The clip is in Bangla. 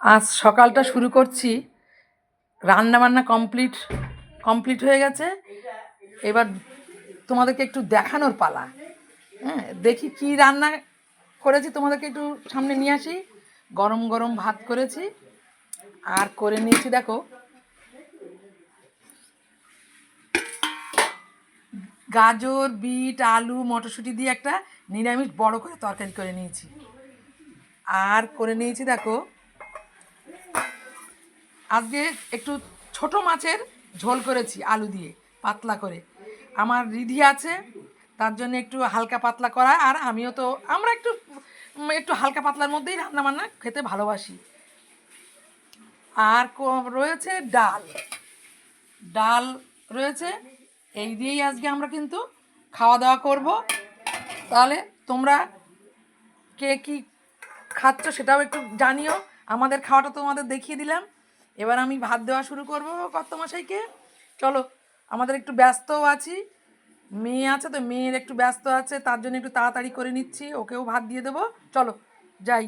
আজ সকালটা শুরু করছি, রান্নাবান্না কমপ্লিট হয়ে গেছে। এবার তোমাদেরকে একটু দেখানোর পালা। হ্যাঁ, দেখি কি রান্না করেছি, তোমাদেরকে একটু সামনে নিয়ে আসি। গরম গরম ভাত করেছি, আর করে নিয়েছি দেখো গাজর, বিট, আলু, মটরশুঁটি দিয়ে একটা নিরামিষ বড় করে তরকারি করে নিয়েছি। আর করে নিয়েছি দেখো আজকে একটু ছোট মাছের ঝোল করেছি আলু দিয়ে, পাতলা করে। আমার রিধি আছে, তার জন্য একটু হালকা পাতলা করা। আর আমিও তো আমরা একটু একটু হালকা পাতলার মধ্যেই রান্না বান্না খেতে ভালোবাসি। আর রয়েছে ডাল, ডাল রয়েছে। এই দিয়েই আজকে আমরা কিন্তু খাওয়া দাওয়া করব। তাহলে তোমরা কে কী খাচ্ছ সেটাও একটু জানিও। আমাদের খাওয়াটা তোমাদের দেখিয়ে দিলাম। এবার আমি ভাত দেওয়া শুরু করব কর্তামশাইকে। চলো, আমাদের একটু ব্যস্তও আছি, মেয়ে আছে তো, মেয়ের একটু ব্যস্ত আছে, তার জন্য একটু তাড়াতাড়ি করে নিচ্ছি, ওকেও ভাত দিয়ে দেবো। চলো যাই।